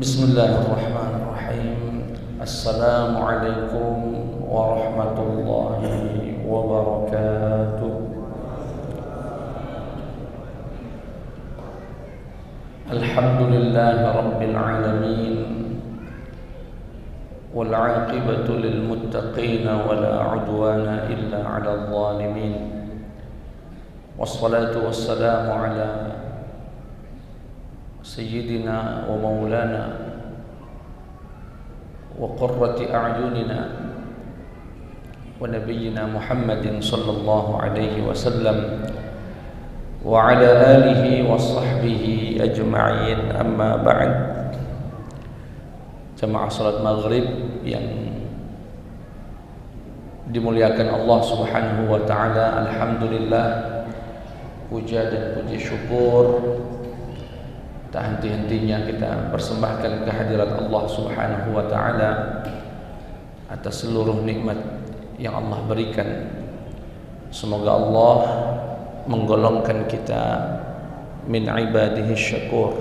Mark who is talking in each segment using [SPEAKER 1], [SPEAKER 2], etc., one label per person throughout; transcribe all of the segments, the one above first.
[SPEAKER 1] Bismillahirrahmanirrahim. Assalamualaikum warahmatullahi wabarakatuh. Alhamdulillahi rabbil alamin. Wal 'aqibatu lil muttaqin wa la 'udwana illa 'alal zalimin. Wassalatu wassalamu ala Sayyidina wa maulana wa qurrati a'yunina wa nabiyyina Muhammadin sallallahu alaihi wasallam wa ala alihi wa sahbihi ajma'in, amma ba'd. Jamaah salat maghrib yang dimuliakan Allah subhanahu wa ta'ala, alhamdulillah, puja dan puji syukur tak henti-hentinya kita persembahkan kehadirat Allah subhanahu wa ta'ala atas seluruh nikmat yang Allah berikan. Semoga Allah menggolongkan kita min ibadihi syakur,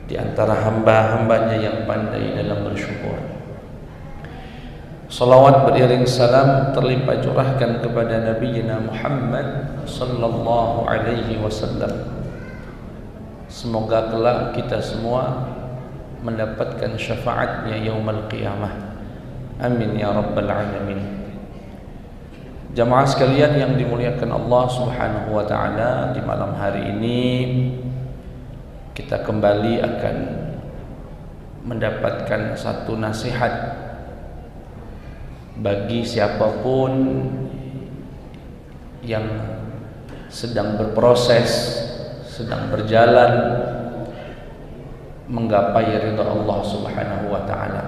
[SPEAKER 1] di antara hamba-hambanya yang pandai dalam bersyukur. Salawat beriring salam terlimpah curahkan kepada Nabiina Muhammad sallallahu alaihi wasallam. Semoga kelak kita semua mendapatkan syafaatnya yaumul qiyamah. Amin ya rabbal alamin. Jamaah sekalian yang dimuliakan Allah subhanahu wa ta'ala, di malam hari ini kita kembali akan mendapatkan satu nasihat bagi siapapun yang sedang berproses, sedang berjalan menggapai ridha Allah subhanahu wa ta'ala.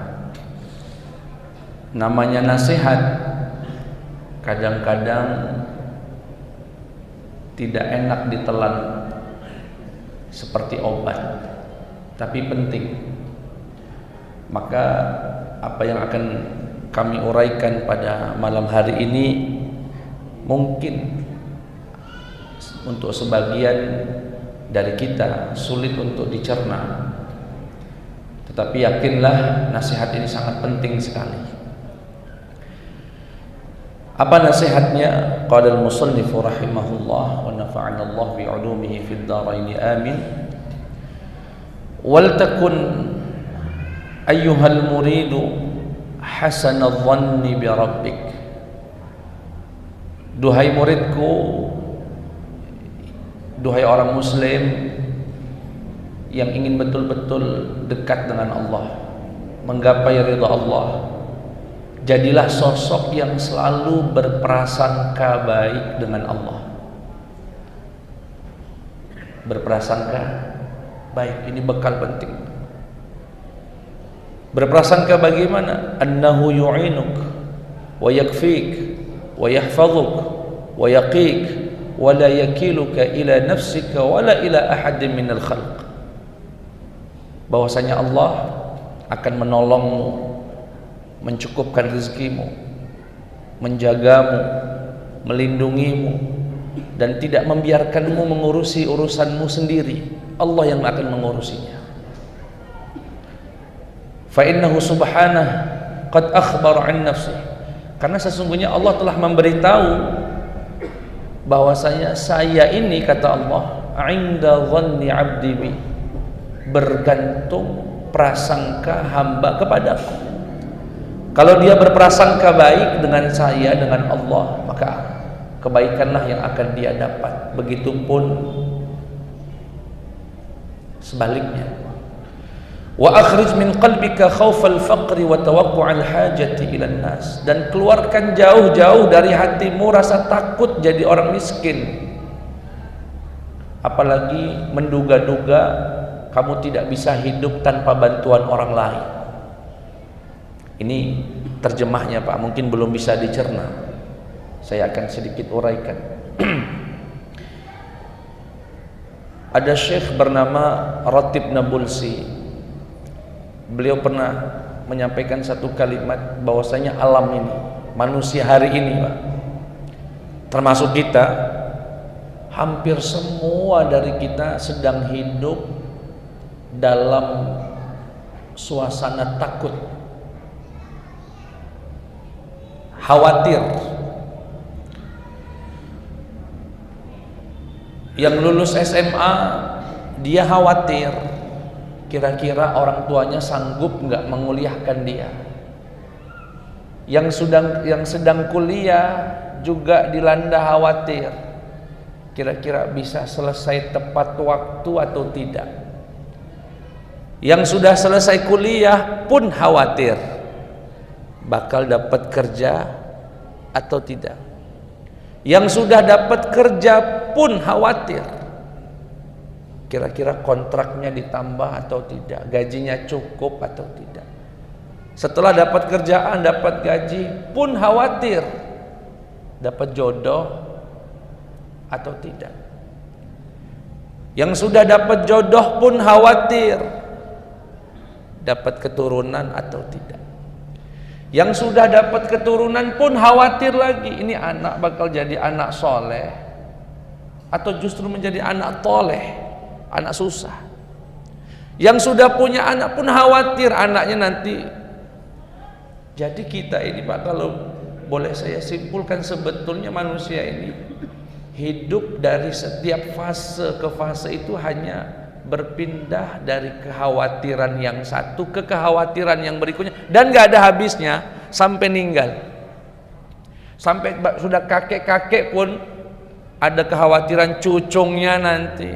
[SPEAKER 1] Namanya nasihat kadang-kadang tidak enak ditelan seperti obat, tapi penting. Maka apa yang akan kami uraikan pada malam hari ini mungkin untuk sebagian dari kita sulit untuk dicerna, tetapi yakinlah nasihat ini sangat penting sekali. Apa nasihatnya? Qala al-musannif rahimahullah wa nafa'ana Allah bi 'ulumihi fid dharain amin. Wal takun ayyuhal muridu hasanadh dhanni bi rabbik. Duhai muridku, duhai orang muslim yang ingin betul-betul dekat dengan Allah, menggapai ridha Allah, jadilah sosok yang selalu berprasangka baik dengan Allah. Berprasangka baik, ini bekal penting. Berprasangka bagaimana? Annahu yu'inuk wa yakfik wa yahfazuk wa yaqik wa la yakiluka ila nafsika wa la ila ahadin minal khalq. Bahwasanya Allah akan menolongmu, mencukupkan rezekimu, menjagamu, melindungimu, dan tidak membiarkanmu mengurusi urusanmu sendiri. Allah yang akan mengurusinya. Fa innahu subhanahu qad akhbara an nafsihi, karena sesungguhnya Allah telah memberitahu bahwasanya saya ini, kata Allah, 'inda dhanni 'abdi bi, bergantung prasangka hamba kepadaku. Kalau dia berprasangka baik dengan saya, dengan Allah, maka kebaikanlah yang akan dia dapat. Begitupun sebaliknya. Wa akhrij min qalbika khaufal faqri wa tawaqqu'al hajati ilan nas, dan keluarkan jauh-jauh dari hatimu rasa takut jadi orang miskin, apalagi menduga-duga kamu tidak bisa hidup tanpa bantuan orang lain. Ini terjemahnya Pak, mungkin belum bisa dicerna. Saya akan sedikit uraikan. Ada syekh bernama Ratib Nabulsi. Beliau pernah menyampaikan satu kalimat bahwasanya alam ini, manusia hari ini Pak, termasuk kita, hampir semua dari kita sedang hidup dalam suasana takut, khawatir. Yang lulus SMA dia khawatir, kira-kira orang tuanya sanggup nggak menguliahkan dia. Yang sedang kuliah juga dilanda khawatir, kira-kira bisa selesai tepat waktu atau tidak. Yang sudah selesai kuliah pun khawatir bakal dapat kerja atau tidak. Yang sudah dapat kerja pun khawatir, kira-kira kontraknya ditambah atau tidak, gajinya cukup atau tidak. Setelah dapat kerjaan, dapat gaji pun khawatir dapat jodoh atau tidak. Yang sudah dapat jodoh pun khawatir dapat keturunan atau tidak. Yang sudah dapat keturunan pun khawatir lagi, ini anak bakal jadi anak soleh atau justru menjadi anak toleh, anak susah. Yang sudah punya anak pun khawatir anaknya nanti. Jadi kita ini Pak, kalau boleh saya simpulkan, sebetulnya manusia ini hidup dari setiap fase ke fase itu hanya berpindah dari kekhawatiran yang satu ke kekhawatiran yang berikutnya, dan gak ada habisnya sampai meninggal. Sampai sudah kakek-kakek pun ada kekhawatiran cucungnya nanti.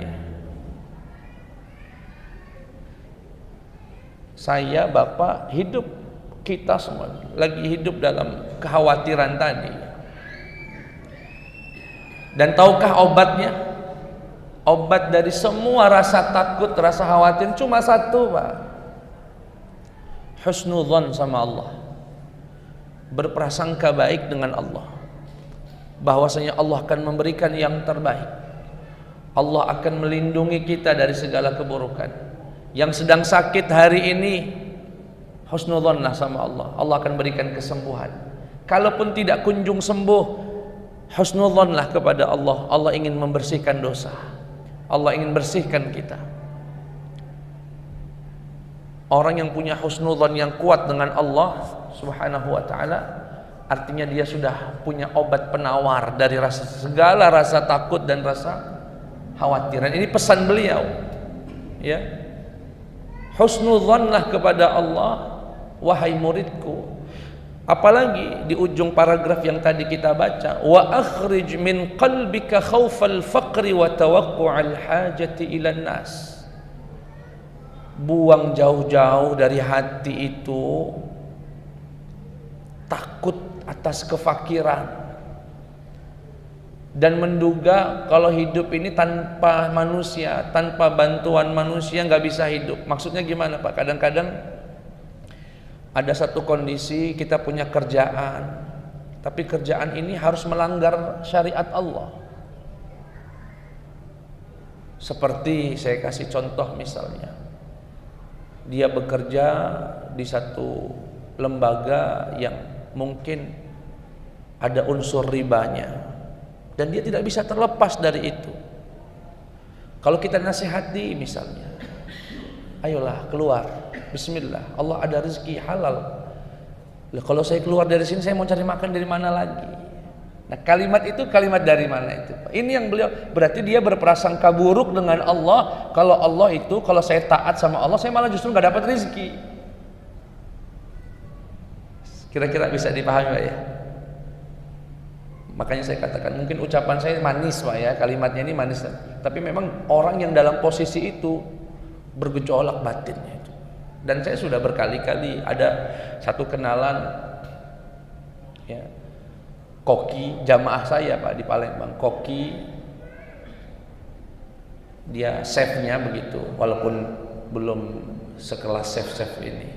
[SPEAKER 1] Saya, Bapak, hidup, kita semua lagi hidup dalam kekhawatiran tadi. Dan tahukah obatnya? Obat dari semua rasa takut, rasa khawatir cuma satu, Pak. Husnudzon sama Allah, berprasangka baik dengan Allah, bahwasanya Allah akan memberikan yang terbaik. Allah akan melindungi kita dari segala keburukan. Yang sedang sakit hari ini, husnudzonlah sama Allah, Allah akan berikan kesembuhan. Kalaupun tidak kunjung sembuh, husnudzonlah kepada Allah, Allah ingin membersihkan dosa, Allah ingin bersihkan kita. Orang yang punya husnudzon yang kuat dengan Allah Subhanahu wa ta'ala, artinya dia sudah punya obat penawar dari segala rasa takut dan rasa khawatiran. Ini pesan beliau, ya. Husnudzonlah kepada Allah, wahai muridku. Apalagi di ujung paragraf yang tadi kita baca, wa akhrij min qalbika khaufal faqri wa tawaqqu'al hajati ilan nas. Buang jauh-jauh dari hati itu takut atas kefakiran dan menduga kalau hidup ini tanpa manusia, tanpa bantuan manusia nggak bisa hidup. Maksudnya gimana, Pak? Kadang-kadang ada satu kondisi, kita punya kerjaan, tapi kerjaan ini harus melanggar syariat Allah. Seperti saya kasih contoh, misalnya dia bekerja di satu lembaga yang mungkin ada unsur ribanya, dan dia tidak bisa terlepas dari itu. Kalau kita nasihati misalnya, ayolah keluar, bismillah, Allah ada rezeki halal. Kalau saya keluar dari sini, saya mau cari makan dari mana lagi? Nah, kalimat itu kalimat dari mana itu, Pak? Ini yang beliau, berarti dia berprasangka buruk dengan Allah. Kalau Allah itu, kalau saya taat sama Allah, saya malah justru nggak dapat rezeki. Kira-kira bisa dipahami, Pak, ya? Makanya saya katakan, mungkin ucapan saya manis, Pak, ya, kalimatnya ini manis, tapi memang orang yang dalam posisi itu bergejolak batinnya itu. Dan saya sudah berkali-kali, ada satu kenalan, ya, koki jamaah saya, Pak, di Palembang. Koki, dia chefnya begitu, walaupun belum sekelas chef-chef ini,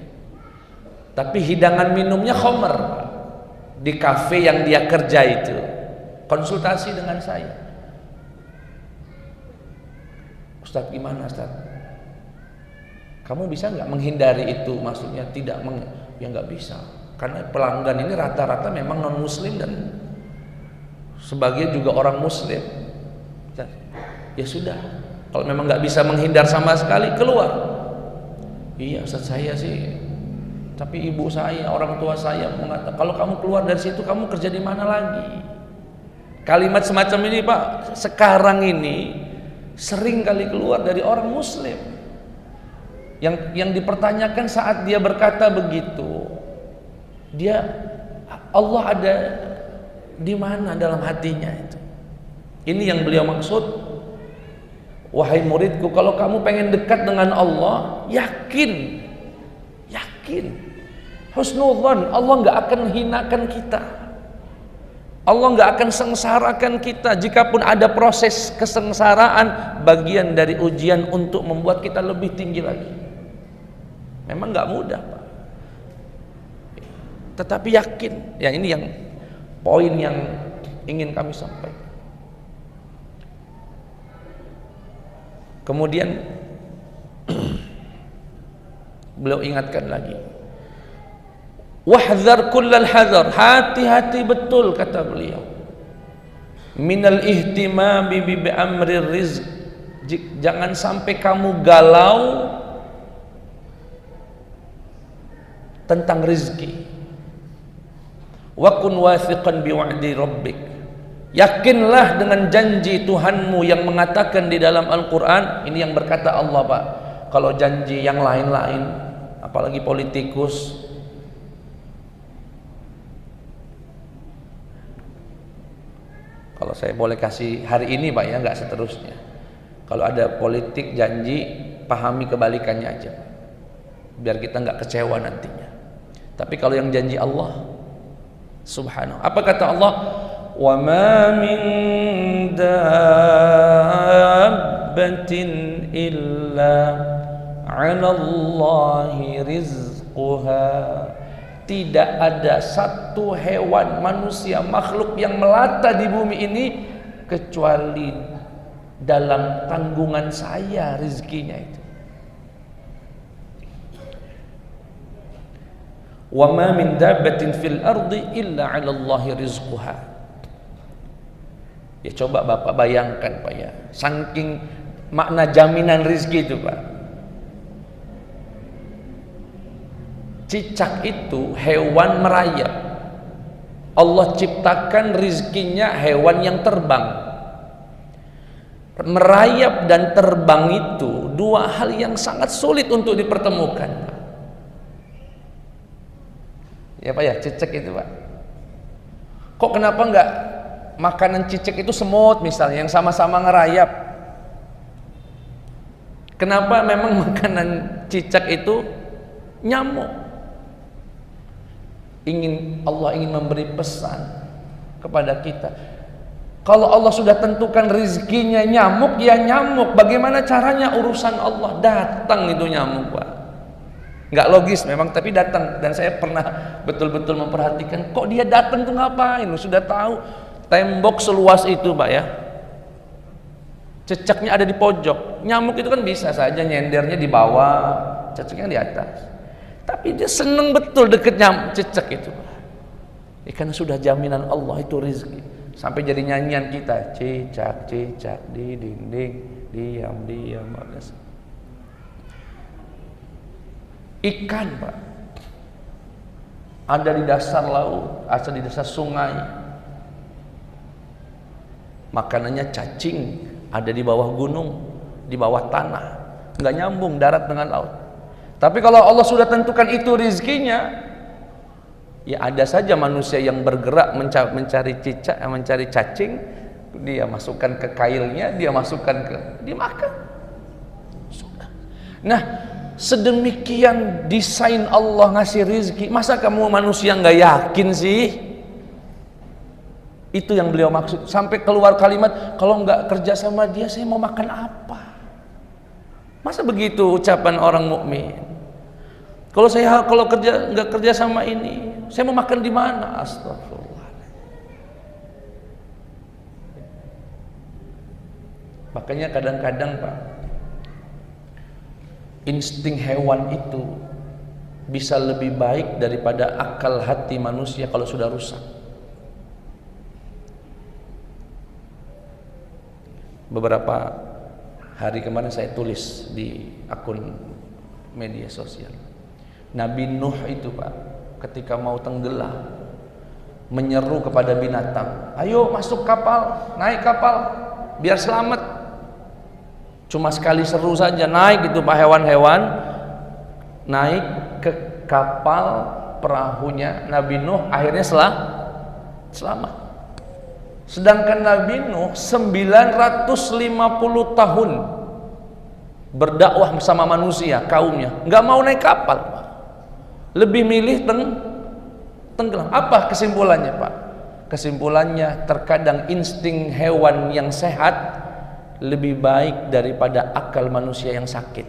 [SPEAKER 1] tapi hidangan minumnya khamr, Pak. Di kafe yang dia kerja itu konsultasi dengan saya, Ustaz, gimana Ustaz? Kamu bisa nggak menghindari itu? Maksudnya tidak ya nggak bisa, karena pelanggan ini rata-rata memang non muslim dan sebagian juga orang muslim. Ya sudah, kalau memang nggak bisa menghindar sama sekali, keluar. Iya Ustaz, saya sih, tapi ibu saya, orang tua saya mengatakan kalau kamu keluar dari situ kamu kerja di mana lagi. Kalimat semacam ini Pak, sekarang ini sering kali keluar dari orang muslim yang dipertanyakan saat dia berkata begitu, dia Allah ada di mana dalam hatinya itu. Ini yang beliau maksud, wahai muridku, kalau kamu pengen dekat dengan Allah, yakin husnudzan, Allah nggak akan hinakan kita, Allah nggak akan sengsarakan kita. Jikapun ada proses kesengsaraan, bagian dari ujian untuk membuat kita lebih tinggi lagi. Memang nggak mudah Pak, tetapi yakin. Ya, ini yang poin yang ingin kami sampaikan. Kemudian beliau ingatkan lagi, wahdhar kullal hadar, hati-hati betul kata beliau, minal ihtimami bi amri rizq, jangan sampai kamu galau tentang rezeki. Wa kun wathiqan bi wa'di rabbik, yakinlah dengan janji Tuhanmu yang mengatakan di dalam Al-Quran. Ini yang berkata Allah Pak. Kalau janji yang lain-lain, apalagi politikus, kalau saya boleh kasih hari ini Pak ya, nggak seterusnya. Kalau ada politik janji, pahami kebalikannya aja, biar kita nggak kecewa nantinya. Tapi kalau yang janji Allah Subhanahu, apa kata Allah? Wa ma min dabbatin illa 'ala Allahi rizquha. Tidak ada satu hewan, manusia, makhluk yang melata di bumi ini kecuali dalam tanggungan saya rizkinya itu. Wa ma min dabbatin fil ardi illa 'ala Allahi rizquha. Ya coba Bapak bayangkan Pak ya, saking makna jaminan rizki itu Pak. Cicak itu hewan merayap. Allah ciptakan rizkinya hewan yang terbang. Merayap dan terbang itu dua hal yang sangat sulit untuk dipertemukan. Ya Pak ya, cicak itu Pak. Kok kenapa enggak makanan cicak itu semut misalnya yang sama-sama ngerayap? Kenapa memang makanan cicak itu nyamuk? Allah ingin memberi pesan kepada kita. Kalau Allah sudah tentukan rizkinya nyamuk, ya nyamuk. Bagaimana caranya? Urusan Allah. Datang itu nyamuk Pak. Nggak logis memang, tapi datang. Dan saya pernah betul-betul memperhatikan, kok dia datang tuh ngapain? Sudah tahu tembok seluas itu Pak ya, cecaknya ada di pojok. Nyamuk itu kan bisa saja nyendernya di bawah, cecaknya di atas. Tapi dia seneng betul deket cecak itu Pak. Karena sudah jaminan Allah itu rezeki. Sampai jadi nyanyian kita, cicak-cicak di dinding, diam-diam. Ikan Pak, ada di dasar laut, ada di dasar sungai. Makanannya cacing, ada di bawah gunung, di bawah tanah. Nggak nyambung darat dengan laut. Tapi kalau Allah sudah tentukan itu rizkinya, ya ada saja manusia yang bergerak mencari cicak, mencari cacing, dia masukkan ke kailnya, dia masukkan ke, dimakan. Sudah. Nah, sedemikian desain Allah ngasih rizki. Masa kamu manusia nggak yakin sih? Itu yang beliau maksud. Sampai keluar kalimat, kalau nggak kerja sama dia, saya mau makan apa? Masa begitu ucapan orang mukmin? Kalau nggak kerja sama ini, saya mau makan di mana? Astagfirullah. Makanya kadang-kadang Pak, insting hewan itu bisa lebih baik daripada akal hati manusia kalau sudah rusak. Beberapa hari kemarin saya tulis di akun media sosial. Nabi Nuh itu Pak, ketika mau tenggelam, menyeru kepada binatang, ayo masuk kapal, naik kapal, biar selamat. Cuma sekali seru saja, naik itu Pak, hewan-hewan naik ke kapal perahunya Nabi Nuh, akhirnya selamat. Sedangkan Nabi Nuh 950 tahun berdakwah bersama manusia, kaumnya, nggak mau naik kapal, lebih milih tenggelam. Apa kesimpulannya Pak? Kesimpulannya terkadang insting hewan yang sehat lebih baik daripada akal manusia yang sakit.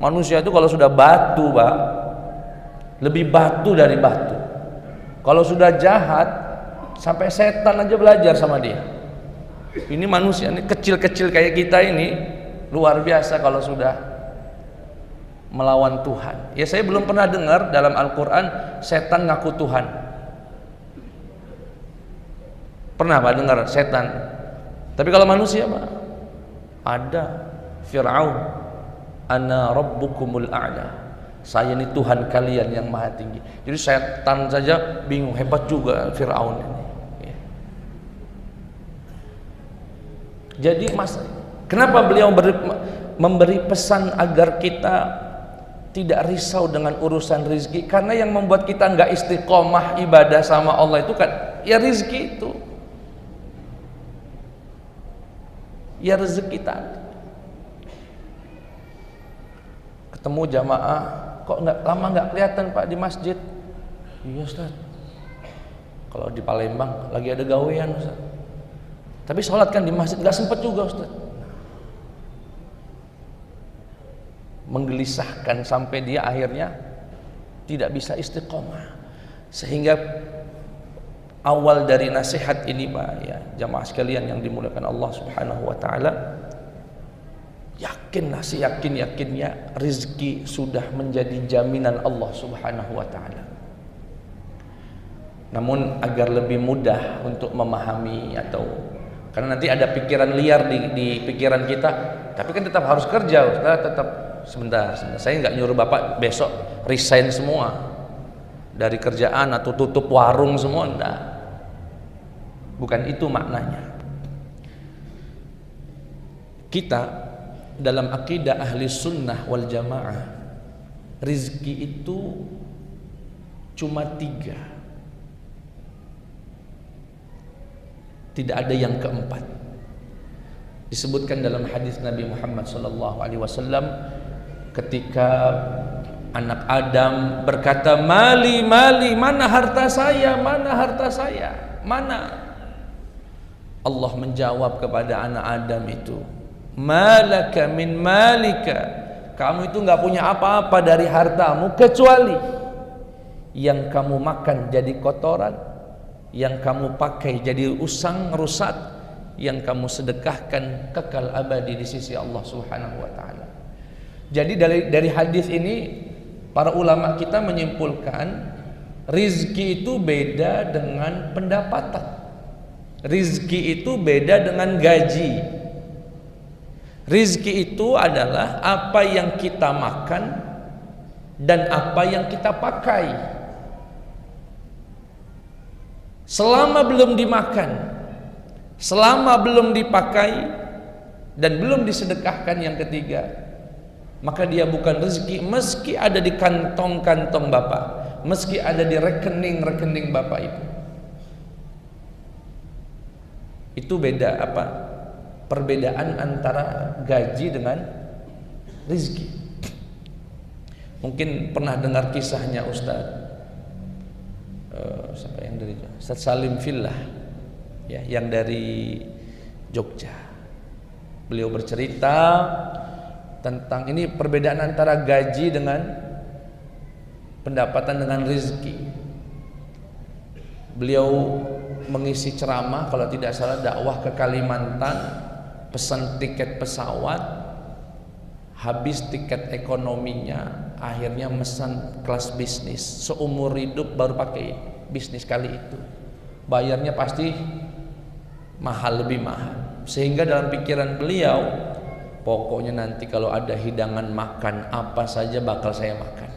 [SPEAKER 1] Manusia itu kalau sudah batu Pak, lebih batu dari batu. Kalau sudah jahat, sampai setan aja belajar sama dia. Ini manusia ini kecil-kecil kayak kita ini luar biasa kalau sudah melawan Tuhan. Ya, saya belum pernah dengar dalam Al-Quran setan ngaku Tuhan. Pernah Pak dengar setan? Tapi kalau manusia Pak, ada. Fir'aun, ana rabbukumul a'la, saya ini Tuhan kalian yang maha tinggi. Jadi setan saja bingung, hebat juga Fir'aun ini. Jadi kenapa beliau memberi pesan agar kita tidak risau dengan urusan rizki? Karena yang membuat kita nggak istiqomah ibadah sama Allah itu kan ya rizki itu, ya rezeki tadi. Ketemu jamaah, kok lama nggak kelihatan Pak di masjid? Iya Ustaz, kalau di Palembang lagi ada gawean Ustaz. Tapi sholat kan di masjid nggak sempat juga Ustaz. Menggelisahkan sampai dia akhirnya tidak bisa istiqomah. Sehingga awal dari nasihat ini Pak, ya jamaah sekalian yang dimuliakan Allah Subhanahu wa taala, yakinlah seyakin-yakinnya rizki sudah menjadi jaminan Allah Subhanahu wa taala. Namun agar lebih mudah untuk memahami, atau karena nanti ada pikiran liar di pikiran kita, tapi kan tetap harus kerja Ustaz, tetap sebentar. Saya nggak nyuruh Bapak besok resign semua dari kerjaan atau tutup warung semua, enggak. Bukan itu maknanya. Kita dalam akidah ahli sunnah wal jamaah, rizki itu cuma 3, tidak ada yang keempat. Disebutkan dalam hadis Nabi Muhammad SAW ketika anak Adam berkata, mali, mana harta saya, mana harta saya, mana? Allah menjawab kepada anak Adam itu, malaka min malika, kamu itu nggak punya apa-apa dari hartamu kecuali yang kamu makan jadi kotoran, yang kamu pakai jadi usang rusak, yang kamu sedekahkan kekal abadi di sisi Allah Subhanahu wa taala. Jadi dari hadis ini para ulama kita menyimpulkan rizki itu beda dengan pendapatan. Rizki itu beda dengan gaji. Rizki itu adalah apa yang kita makan dan apa yang kita pakai. Selama belum dimakan, selama belum dipakai, dan belum disedekahkan yang ketiga, maka dia bukan rezeki, meski ada di kantong-kantong Bapak, meski ada di rekening-rekening Bapak Ibu. Itu beda apa? Perbedaan antara gaji dengan rezeki. Mungkin pernah dengar kisahnya siapa yang dari Ustaz Salim Fillah, ya, yang dari Jogja. Beliau bercerita tentang ini perbedaan antara gaji dengan pendapatan dengan rezeki. Beliau mengisi ceramah, kalau tidak salah dakwah ke Kalimantan, pesan tiket pesawat, habis tiket ekonominya, akhirnya mesan kelas bisnis. Seumur hidup baru pakai bisnis kali itu, bayarnya pasti mahal, lebih mahal. Sehingga dalam pikiran beliau, pokoknya nanti kalau ada hidangan makan apa saja bakal saya makan.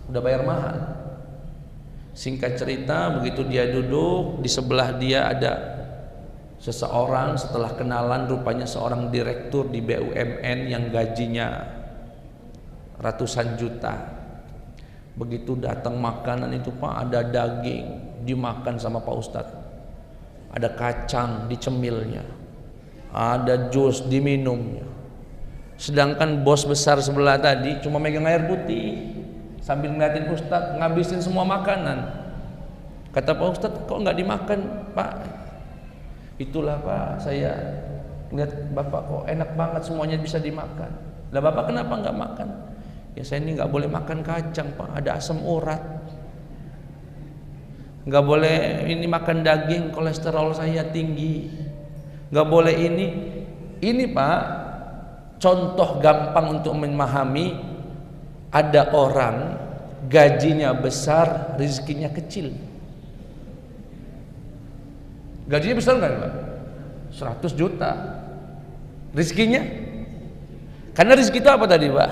[SPEAKER 1] Udah bayar mahal. Singkat cerita, begitu dia duduk, di sebelah dia ada seseorang, setelah kenalan rupanya seorang direktur di BUMN yang gajinya ratusan juta. Begitu datang makanan itu Pak, ada daging dimakan sama Pak Ustadz, ada kacang dicemilnya, ada jus diminumnya. Sedangkan bos besar sebelah tadi cuma megang air putih sambil ngeliatin Ustadz ngabisin semua makanan. Kata Pak Ustadz, kok nggak dimakan Pak? Itulah Pak, saya lihat Bapak kok enak banget semuanya bisa dimakan. Lah Bapak kenapa nggak makan? Ya saya ini nggak boleh makan kacang Pak, ada asam urat. Nggak boleh ini makan daging, kolesterol saya tinggi. Nggak boleh ini. Ini Pak, contoh gampang untuk memahami. Ada orang gajinya besar, rezekinya kecil. Gajinya besar nggak Pak? 100 juta. Rezekinya? Karena rezeki itu apa tadi Pak?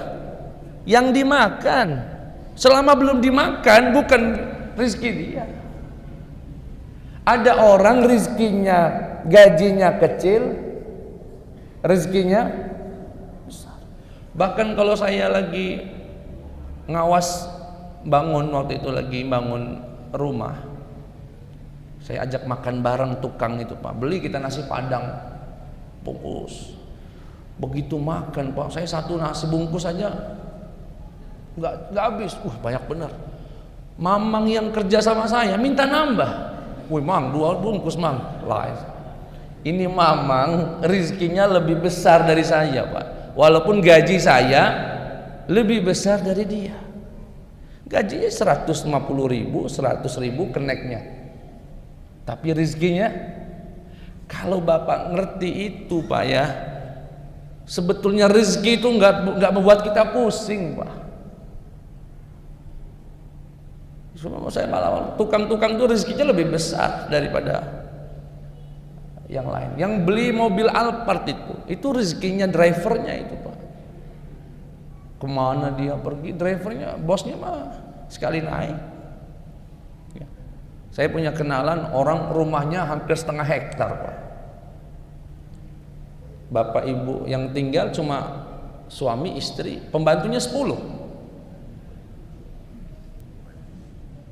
[SPEAKER 1] Yang dimakan. Selama belum dimakan bukan rezeki dia. Ada orang rezekinya, gajinya kecil, rezekinya besar. Bahkan kalau saya lagi ngawas bangun, waktu itu lagi bangun rumah, saya ajak makan bareng tukang itu Pak, beli kita nasi padang bungkus. Begitu makan Pak, saya satu nasi bungkus aja nggak habis, banyak benar. Mamang yang kerja sama saya minta nambah, wih Mang 2 bungkus Mang. Lah, ini Mamang rezekinya lebih besar dari saya Pak, walaupun gaji saya lebih besar dari dia. Gajinya 150.000, 100.000 keneknya. Tapi rezekinya, kalau Bapak ngerti itu Pak ya, sebetulnya rezeki itu nggak membuat kita pusing Pak. Saya malah tukang-tukang itu rezekinya lebih besar daripada yang lain. Yang beli mobil Alphard itu rezekinya drivernya itu Pak. Kemana dia pergi, drivernya, bosnya mah sekali naik ya. Saya punya kenalan orang rumahnya hampir 1/2 hektar Pak. Bapak ibu yang tinggal cuma suami istri, pembantunya 10.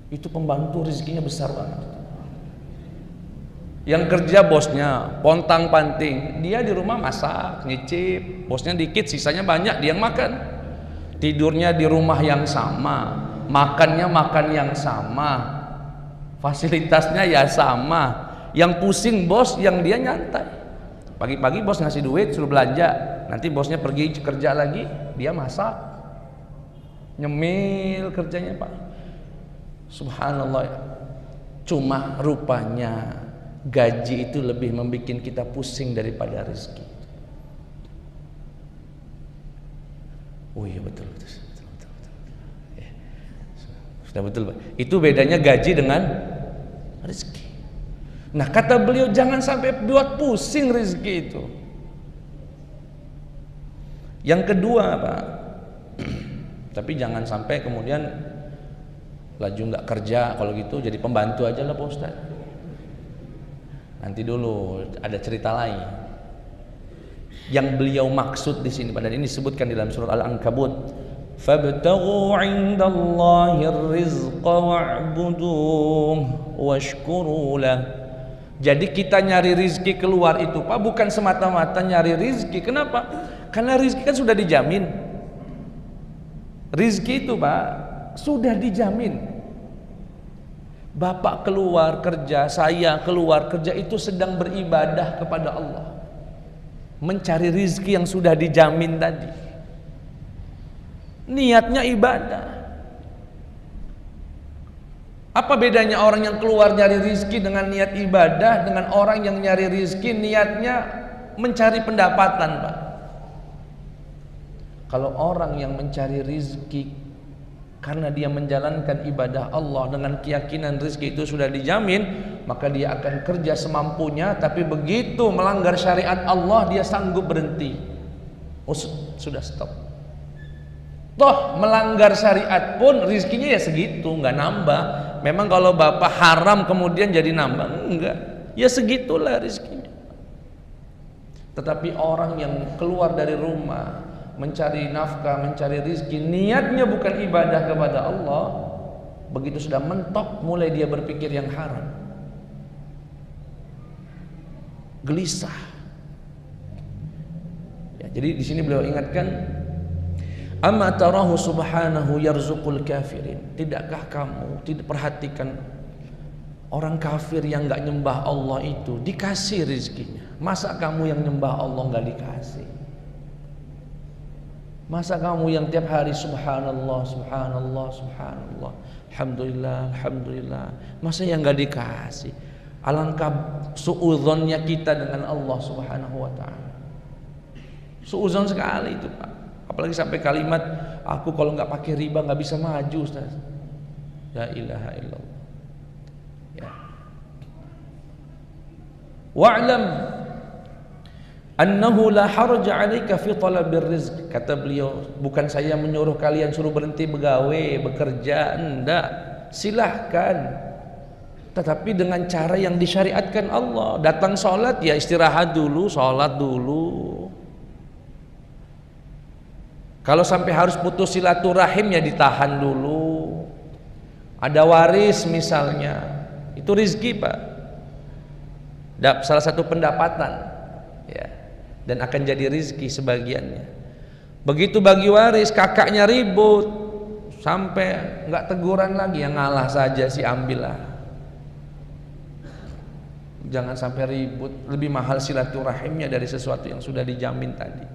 [SPEAKER 1] Itu pembantu rezekinya besar banget. Yang kerja bosnya pontang panting, dia di rumah masak, nyicip, bosnya dikit, sisanya banyak, dia yang makan. Tidurnya di rumah yang sama, makannya makan yang sama, fasilitasnya ya sama. Yang pusing bos, yang dia nyantai. Pagi-pagi bos ngasih duit suruh belanja, nanti bosnya pergi kerja lagi, dia masak, nyemil kerjanya Pak. Subhanallah. Cuma rupanya gaji itu lebih membuat kita pusing daripada rezeki. Oh iya betul. Ya. Sudah betul Pak. Itu bedanya gaji dengan rezeki. Nah kata beliau jangan sampai buat pusing rezeki itu. Yang kedua Pak, tapi jangan sampai kemudian laju nggak kerja, kalau gitu jadi pembantu aja lah Pak Ustadz. Nanti dulu ada cerita lain. Yang beliau maksud di sini, padahal ini disebutkan di dalam surat Al-Ankabut, fabtaghu 'indallahi rizqa wa'buduh washkuru lah. Jadi kita nyari rizki keluar itu Pak, bukan semata-mata nyari rizki. Kenapa? Karena rizki kan sudah dijamin. Rizki itu Pak sudah dijamin. Bapak keluar kerja, saya keluar kerja, itu sedang beribadah kepada Allah, mencari rizki yang sudah dijamin tadi. Niatnya ibadah. Apa bedanya orang yang keluar nyari rizki dengan niat ibadah dengan orang yang nyari rizki niatnya mencari pendapatan Pak? Kalau orang yang mencari rizki karena dia menjalankan ibadah Allah dengan keyakinan rizki itu sudah dijamin, maka dia akan kerja semampunya, tapi begitu melanggar syariat Allah dia sanggup berhenti. sudah stop. Toh melanggar syariat pun rizkinya ya segitu, nggak nambah. Memang kalau bapak haram kemudian jadi nambah, enggak, ya segitulah rizkinya. Tetapi orang yang keluar dari rumah mencari nafkah, mencari rizki, niatnya bukan ibadah kepada Allah, begitu sudah mentok mulai dia berpikir yang haram, gelisah. Ya, jadi di sini beliau ingatkan, amma tarahu subhanahu yarzuqul kafirin. Tidakkah kamu tidak perhatikan orang kafir yang enggak nyembah Allah itu dikasih rezekinya? Masa kamu yang nyembah Allah enggak dikasih? Masa kamu yang tiap hari subhanallah, subhanallah, subhanallah, alhamdulillah, alhamdulillah, masa yang enggak dikasih? Alangkah suudzonnya kita dengan Allah Subhanahu wa taala. Suudzon sekali itu, Pak. Apalagi sampai kalimat, aku kalau nggak pakai riba nggak bisa maju, Ustaz. La ilaha illallah. Ya. Wa'lam annahu la harja 'alaika fi talabir rizq. Kata beliau, bukan saya menyuruh kalian suruh berhenti begawe, bekerja, enggak. Silahkan. Tetapi dengan cara yang disyariatkan Allah. Datang sholat ya istirahat dulu, sholat dulu. Kalau sampai harus putus silaturahim ya ditahan dulu. Ada waris misalnya, itu rizki, Pak. Salah satu pendapatan, ya. Dan akan jadi rizki sebagiannya. Begitu bagi waris, kakaknya ribut, sampai nggak teguran lagi, yang ngalah saja sih ambillah. Jangan sampai ribut, lebih mahal silaturahimnya dari sesuatu yang sudah dijamin tadi.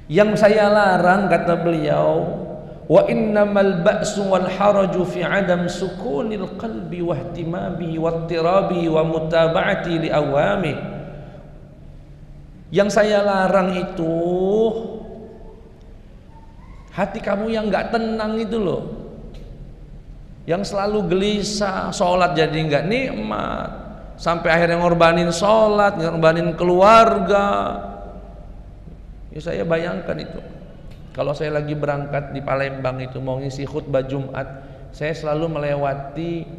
[SPEAKER 1] Yang saya larang, kata beliau, wa innamal ba'su wal haraju fi adam sukunil qalbi wa ihtimabihi wa ittirabihi wa mutaba'ati li awami. Yang saya larang itu hati kamu yang enggak tenang itu loh, yang selalu gelisah, sholat jadi enggak nikmat, sampai akhirnya ngorbanin sholat, ngorbanin keluarga. Ya saya bayangkan itu. Kalau saya lagi berangkat di Palembang itu mau ngisi khutbah Jumat, saya selalu melewati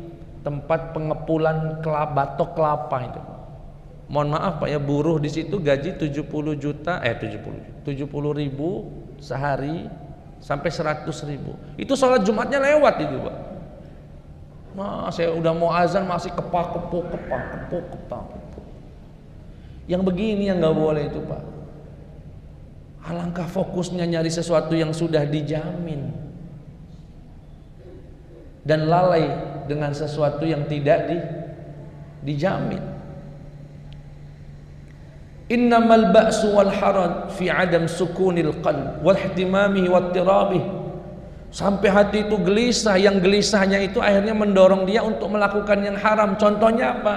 [SPEAKER 1] tempat pengepulan batok kelapa itu. Mohon maaf Pak ya, buruh di situ gaji 70 ribu sehari sampai 100 ribu. Itu sholat Jumatnya lewat itu, Pak. Nah, saya udah mau azan masih kepak-kepuk. Yang begini yang nggak boleh itu, Pak. Alangkah fokusnya nyari sesuatu yang sudah dijamin dan lalai dengan sesuatu yang tidak dijamin. Innamal ba'su wal haraj fi adam sukunil qalb wal ihtimamihi wat tirabih. Sampai hati itu gelisah, yang gelisahnya itu akhirnya mendorong dia untuk melakukan yang haram. Contohnya apa?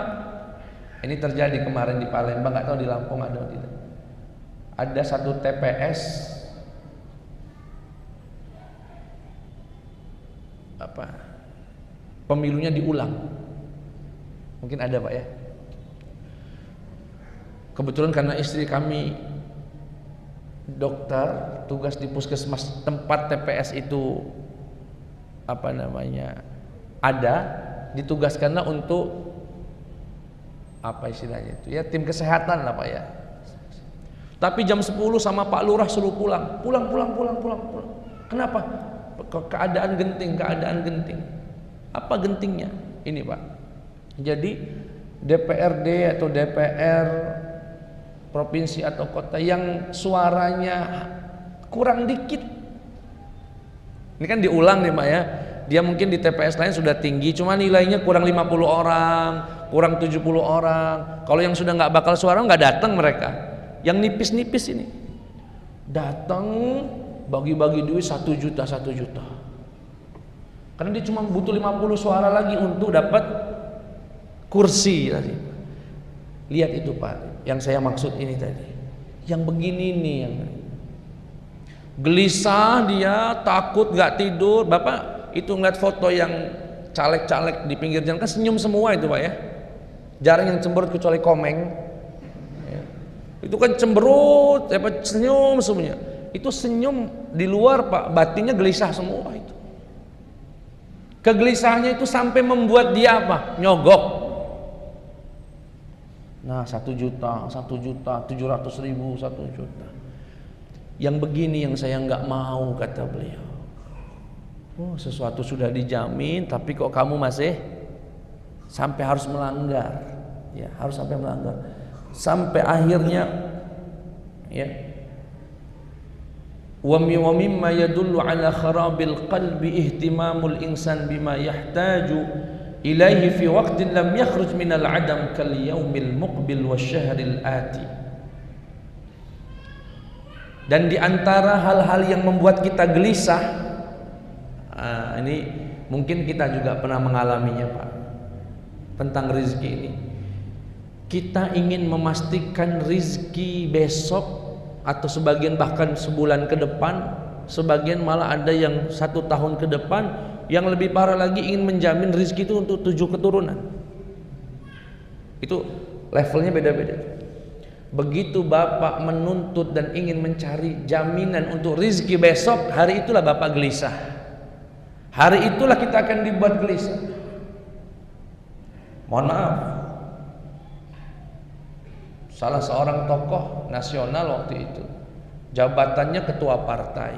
[SPEAKER 1] Ini terjadi kemarin di Palembang, nggak tahu di Lampung ada atau tidak. Ada satu TPS pemilunya diulang. Mungkin ada, Pak ya. Kebetulan karena istri kami dokter, tugas di puskesmas tempat TPS itu ada, ditugaskanlah untuk istilahnya itu ya, tim kesehatan lah, Pak ya. Tapi jam 10 sama Pak Lurah suruh pulang. Kenapa? Keadaan genting. Apa gentingnya? Ini, Pak. Jadi DPRD atau DPR provinsi atau kota yang suaranya kurang dikit. Ini kan diulang nih, Pak ya. Dia mungkin di TPS lain sudah tinggi, cuma nilainya kurang 50 orang, kurang 70 orang. Kalau yang sudah nggak bakal suara nggak datang mereka. Yang nipis-nipis ini datang bagi-bagi duit 1 juta. Karena dia cuma butuh 50 suara lagi untuk dapat kursi tadi. Lihat itu, Pak, yang saya maksud ini tadi. Yang begini nih, yang gelisah dia, takut gak tidur. Bapak itu ngeliat foto yang caleg-caleg di pinggir jalan kan senyum semua itu, Pak ya. Jarang yang cemberut kecuali Komeng. Itu kan cemberut, senyum semuanya. Itu senyum di luar Pak, batinnya gelisah semua itu. Kegelisahannya itu sampai membuat dia apa? Nyogok. Nah 1 juta, 700.000, 1 juta. Yang begini yang saya nggak mau, kata beliau. Oh, sesuatu sudah dijamin, tapi kok kamu masih sampai harus melanggar, ya harus sampai melanggar, sampai akhirnya, ya. Wa mimma yadullu ala kharabil qalbi ihtimamul insan bima yahtaju ilaihi fi waqtin lam yakhruj minal adam kal yaumil muqbil wasyahril ati. Dan di antara hal-hal yang membuat kita gelisah, ini mungkin kita juga pernah mengalaminya Pak, tentang rezeki ini. Kita ingin memastikan rezeki besok atau sebagian bahkan sebulan ke depan, sebagian malah ada yang 1 tahun ke depan, yang lebih parah lagi ingin menjamin rezeki itu untuk 7 keturunan. Itu levelnya beda-beda. Begitu Bapak menuntut dan ingin mencari jaminan untuk rezeki besok, hari itulah Bapak gelisah. Hari itulah kita akan dibuat gelisah. Mohon maaf, salah seorang tokoh nasional waktu itu, jabatannya ketua partai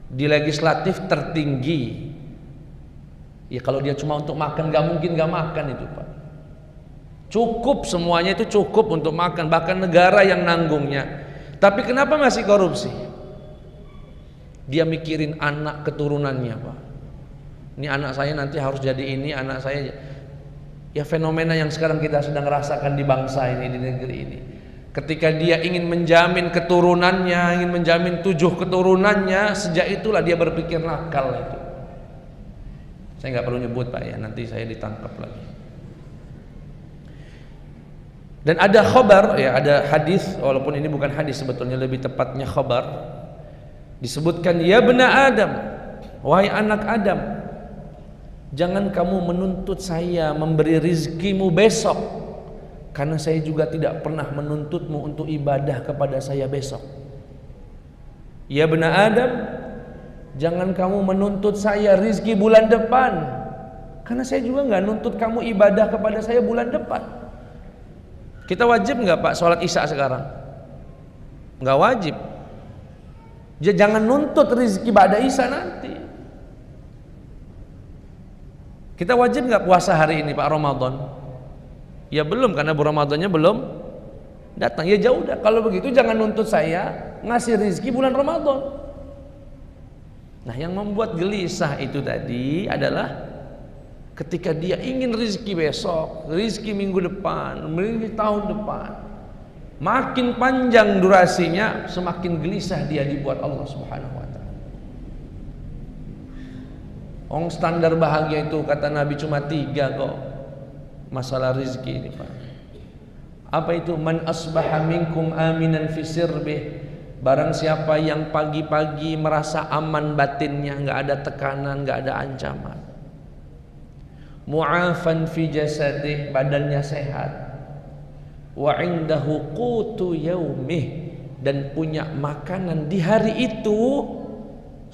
[SPEAKER 1] di legislatif tertinggi. Ya kalau dia cuma untuk makan, gak mungkin gak makan itu Pak. Cukup, semuanya itu cukup untuk makan, bahkan negara yang nanggungnya. Tapi kenapa masih korupsi? Dia mikirin anak keturunannya Pak. Ini anak saya nanti harus jadi ini, anak saya. Ya fenomena yang sekarang kita sedang rasakan di bangsa ini, di negeri ini. Ketika dia ingin menjamin keturunannya, ingin menjamin 7 keturunannya, sejak itulah dia berpikir nakal itu. Saya nggak perlu nyebut Pak ya, nanti saya ditangkap lagi. Dan ada khabar, ya ada hadis, walaupun ini bukan hadis sebetulnya, lebih tepatnya khabar. Disebutkan, ya bena Adam, wahai anak Adam, jangan kamu menuntut saya memberi rizkimu besok, karena saya juga tidak pernah menuntutmu untuk ibadah kepada saya besok. Ya bena Adam, jangan kamu menuntut saya rizki bulan depan, karena saya juga nggak nuntut kamu ibadah kepada saya bulan depan. Kita wajib nggak Pak sholat isya sekarang? Nggak wajib. Jangan nuntut rezeki ba'da isya nanti. Kita wajib nggak puasa hari ini Pak Ramadan? Ya belum, karena Ramadannya belum datang. Ya jauh dah. Kalau begitu jangan nuntut saya ngasih rezeki bulan Ramadan. Nah yang membuat gelisah itu tadi adalah ketika dia ingin rezeki besok, rezeki minggu depan, rezeki tahun depan, makin panjang durasinya, semakin gelisah dia dibuat Allah Subhanahu wa taala. Standar bahagia itu kata Nabi cuma 3 kok. Masalah rezeki ini Pak. Apa itu? Man asbaha minkum aminan fi sirbih. Barang siapa yang pagi-pagi merasa aman batinnya, enggak ada tekanan, enggak ada ancaman. Mu'afan fi jasadih, badannya sehat. Wa indahu qutu yaumih, dan punya makanan di hari itu,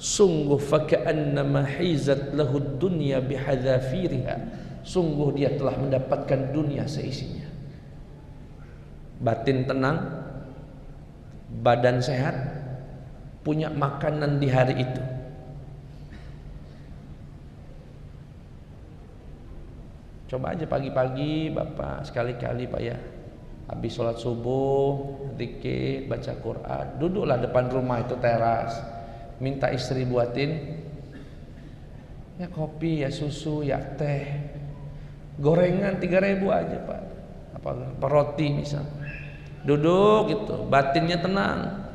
[SPEAKER 1] sungguh faka'annama hizat lahud dunya bihadzafiriha, sungguh dia telah mendapatkan dunia seisinya. Batin tenang, badan sehat, punya makanan di hari itu. Coba aja pagi-pagi Bapak sekali-kali Pak ya, habis sholat subuh, zikir, baca Quran, duduklah depan rumah itu teras, minta istri buatin ya kopi, ya susu, ya teh, gorengan 3.000 aja Pak, apa roti misal. Duduk gitu, batinnya tenang.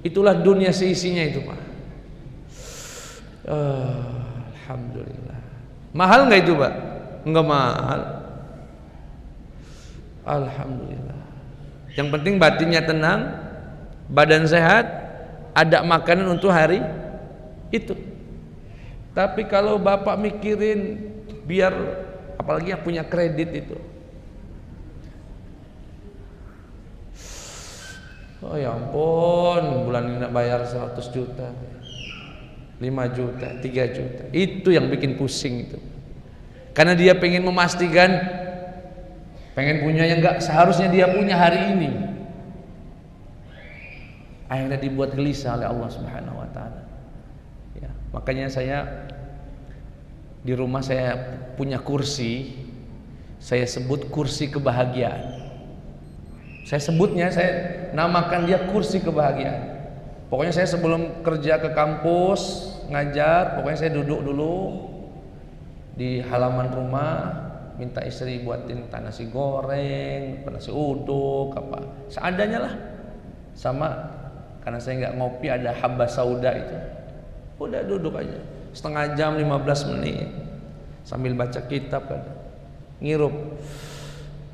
[SPEAKER 1] Itulah dunia seisinya itu Pak. Alhamdulillah. Mahal nggak itu Pak? Enggak mahal. Alhamdulillah. Yang penting batinnya tenang, badan sehat, ada makanan untuk hari itu. Tapi kalau Bapak mikirin biar, apalagi yang punya kredit itu, Oh ya ampun, bulan ini nak bayar 100 juta, 5 juta, 3 juta. Itu yang bikin pusing itu. Karena dia pengen memastikan, pengen punya yang enggak seharusnya dia punya hari ini. Akhirnya dibuat gelisah oleh Allah Subhanahu wa taala. Ya, makanya saya di rumah saya punya kursi, saya sebut kursi kebahagiaan. Saya sebutnya, saya namakan dia kursi kebahagiaan. Pokoknya saya sebelum kerja ke kampus ngajar, pokoknya saya duduk dulu di halaman rumah, minta istri buatin nasi goreng, nasi uduk, apa seadanya lah. Sama karena saya nggak ngopi, ada habba sauda itu. Udah duduk aja setengah jam 15 menit sambil baca kitab kan. Ngirup.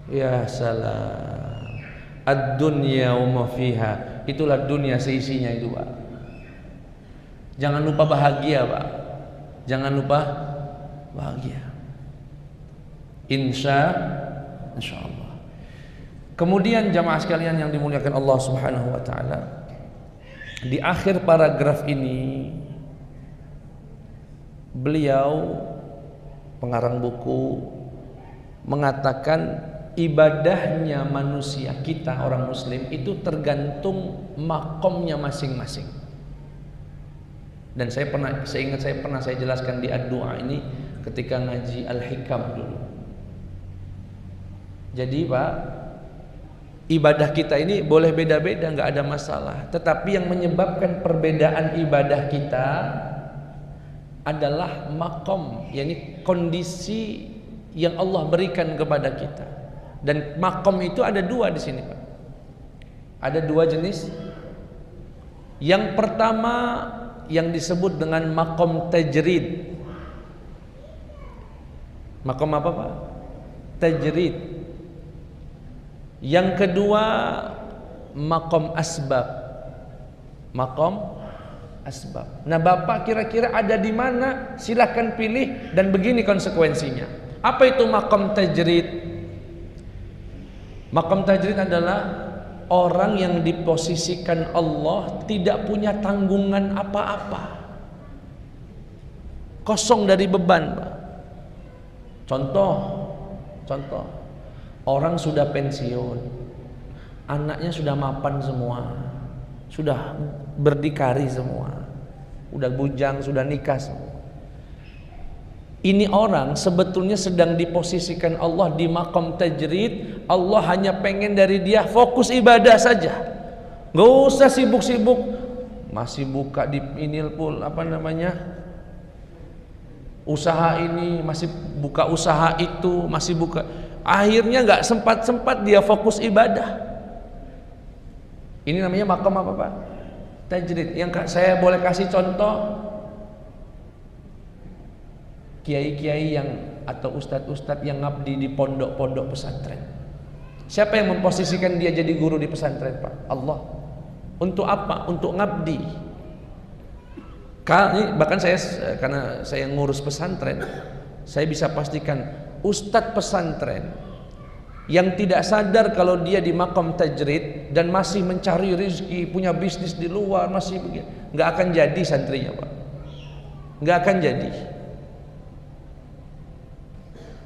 [SPEAKER 1] Ya salam. Ad-dunya wa ma fiha. Itulah dunia seisinya itu, Pak. Jangan lupa bahagia, Pak. Jangan lupa bahagia. Insyaallah. Kemudian jamaah sekalian yang dimuliakan Allah Subhanahu wa taala, di akhir paragraf ini beliau pengarang buku mengatakan ibadahnya manusia, kita orang muslim itu tergantung makomnya masing-masing. Dan saya ingat saya pernah jelaskan di ad-du'a ini ketika ngaji Al-Hikam dulu. Jadi Pak, ibadah kita ini boleh beda-beda, nggak ada masalah. Tetapi yang menyebabkan perbedaan ibadah kita adalah makom, yakni kondisi yang Allah berikan kepada kita. Dan makom itu ada dua di sini, Pak. Ada dua jenis. Yang pertama yang disebut dengan makom tajrid. Makom apa, Pak? Tajrid. Yang kedua makom asbab. Makom asbab. Nah, Bapak kira-kira ada di mana? Silahkan pilih dan begini konsekuensinya. Apa itu makom tajrid? Makom tajrid adalah orang yang diposisikan Allah tidak punya tanggungan apa-apa, kosong dari beban, Pak. Contoh, orang sudah pensiun, anaknya sudah mapan semua, sudah berdikari semua, udah bujang, sudah nikah semua. Ini orang sebetulnya sedang diposisikan Allah di makom tajrid. Allah hanya pengen dari dia fokus ibadah saja, nggak usah sibuk-sibuk. Masih buka di inilpul apa namanya, usaha ini, masih buka usaha itu, masih buka. Akhirnya nggak sempat dia fokus ibadah. Ini namanya makom apa, Pak? Tajrid. Yang saya boleh kasih contoh, kiai-kiai yang atau ustadz-ustadz yang ngabdi di pondok-pondok pesantren. Siapa yang memposisikan dia jadi guru di pesantren, Pak? Allah. Untuk apa? Untuk ngabdi. Bahkan saya, karena saya ngurus pesantren, saya bisa pastikan ustadz pesantren yang tidak sadar kalau dia di makom tajrid dan masih mencari rezeki, punya bisnis di luar, masih begini, nggak akan jadi santrinya, Pak. Nggak akan jadi.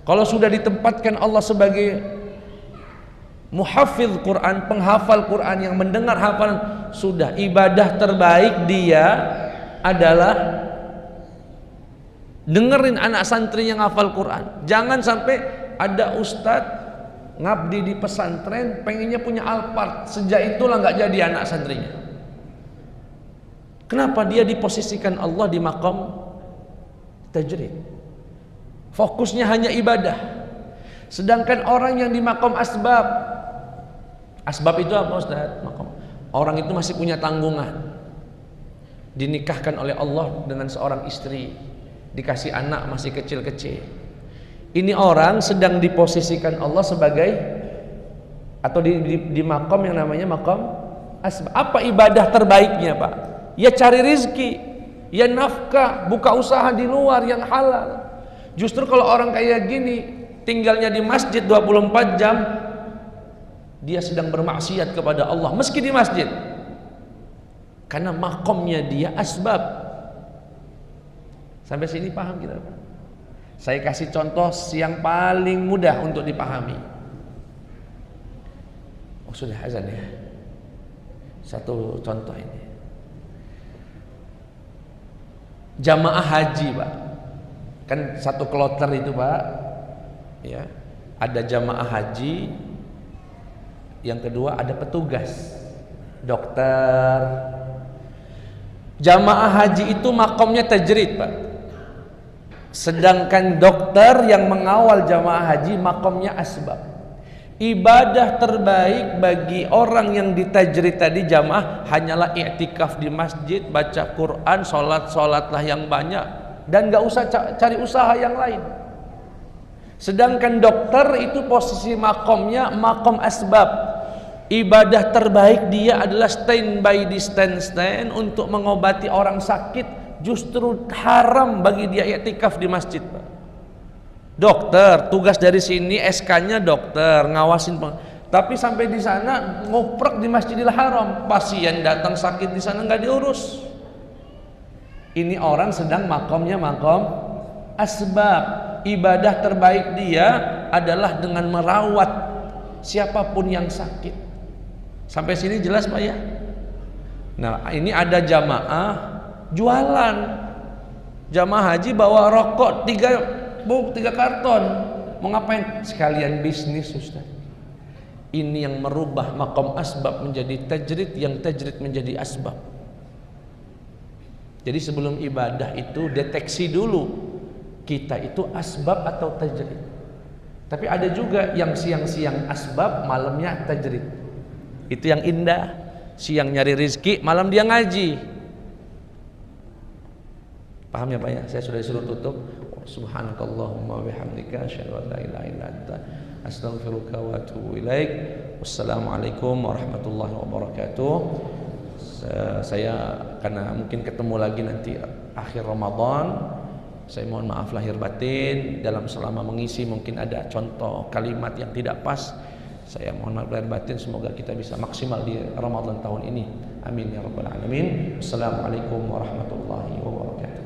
[SPEAKER 1] Kalau sudah ditempatkan Allah sebagai muhafidz Quran, penghafal Quran yang mendengar hafalan, sudah ibadah terbaik dia adalah dengerin anak santri yang hafal Quran. Jangan sampai ada ustadz ngabdi di pesantren pengennya punya Alphard, sejak itulah nggak jadi anak santrinya. Kenapa? Dia diposisikan Allah di makom tajrid, fokusnya hanya ibadah. Sedangkan orang yang di makom asbab, asbab itu apa, Ustaz? Orang itu masih punya tanggungan, dinikahkan oleh Allah dengan seorang istri, dikasih anak masih kecil-kecil. Ini orang sedang diposisikan Allah sebagai atau di makom yang namanya makom asbab. Apa ibadah terbaiknya, Pak? Ya cari rizki, ya nafkah, buka usaha di luar yang halal. Justru kalau orang kayak gini tinggalnya di masjid 24 jam, dia sedang bermaksiat kepada Allah meski di masjid, karena makomnya dia asbab. Sampai sini paham kita? Saya kasih contoh yang paling mudah untuk dipahami. Oh sudah azan ya. Satu contoh ini, jamaah haji Pak, kan satu kloter itu Pak ya, ada jamaah haji, yang kedua ada petugas dokter. Jamaah haji itu makomnya tajrid Pak, sedangkan dokter yang mengawal jamaah haji makomnya asbab. Ibadah terbaik bagi orang yang ditajrid tadi jamaah hanyalah i'tikaf di masjid, baca Quran, sholatlah yang banyak, dan gak usah cari usaha yang lain. Sedangkan dokter itu posisi makomnya makom asbab. Ibadah terbaik dia adalah standby di stand untuk mengobati orang sakit. Justru haram bagi dia i'tikaf di masjid Pak. Dokter, tugas dari sini SK-nya dokter, ngawasin tapi sampai di sana ngoprek di Masjidil Haram, pasien datang sakit di sana nggak diurus. Ini orang sedang makomnya makom asbab. Ibadah terbaik dia adalah dengan merawat siapapun yang sakit. Sampai sini jelas Pak ya? Nah ini ada jamaah jualan, jamaah haji bawa rokok 3 karton, mau ngapain? Sekalian bisnis Ustaz. Ini yang merubah makom asbab menjadi tajrid, yang tajrid menjadi asbab. Jadi sebelum ibadah itu deteksi dulu kita itu asbab atau tajrid. Tapi ada juga yang siang-siang asbab, malamnya tajrid. Itu yang indah. Siang nyari rizki, malam dia ngaji. Paham ya Pak ya? Saya sudah disuruh tutup. Subhanakallahumma wabihamdika asyhadu an la ilaha illa anta astaghfiruka wa atubu ilaik. Wassalamualaikum warahmatullahi wabarakatuh. Saya karena mungkin ketemu lagi nanti akhir Ramadan, saya mohon maaf lahir batin dalam selama mengisi mungkin ada contoh kalimat yang tidak pas. Saya mohon maaf lahir batin, semoga kita bisa maksimal di Ramadan tahun ini. Amin ya rabbal alamin. Assalamualaikum warahmatullahi wabarakatuh.